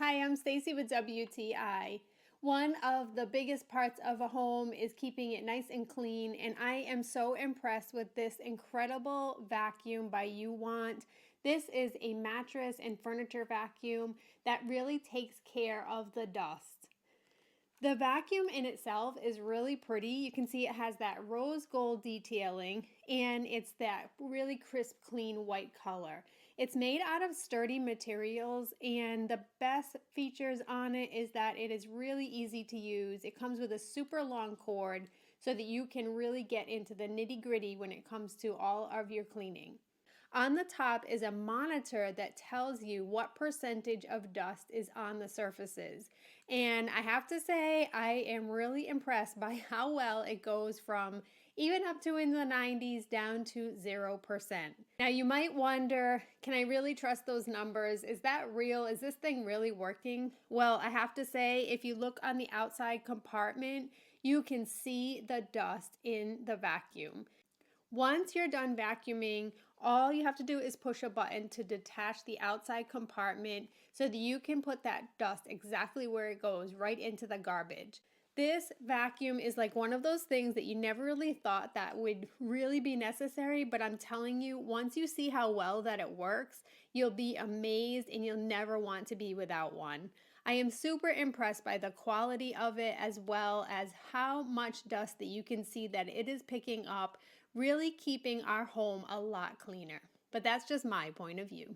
Hi, I'm Stacy with WTI. One of the biggest parts of a home is keeping it nice and clean, and I am so impressed with this incredible vacuum by uwant. This is a mattress and furniture vacuum that really takes care of the dust. The vacuum in itself is really pretty. You can see it has that rose gold detailing and it's that really crisp, clean white color. It's made out of sturdy materials, and the best features on it is that it is really easy to use. It comes with a super long cord so that you can really get into the nitty-gritty when it comes to all of your cleaning. On the top is a monitor that tells you what percentage of dust is on the surfaces. And I have to say, I am really impressed by how well it goes from even up to in the 90s down to 0%. Now you might wonder, can I really trust those numbers? Is that real? Is this thing really working? Well, I have to say, if you look on the outside compartment, you can see the dust in the vacuum. Once you're done vacuuming, all you have to do is push a button to detach the outside compartment so that you can put that dust exactly where it goes, right into the garbage. This vacuum is like one of those things that you never really thought that would really be necessary, but I'm telling you, once you see how well that it works, you'll be amazed and you'll never want to be without one. I am super impressed by the quality of it, as well as how much dust that you can see that it is picking up, really keeping our home a lot cleaner. But that's just my point of view.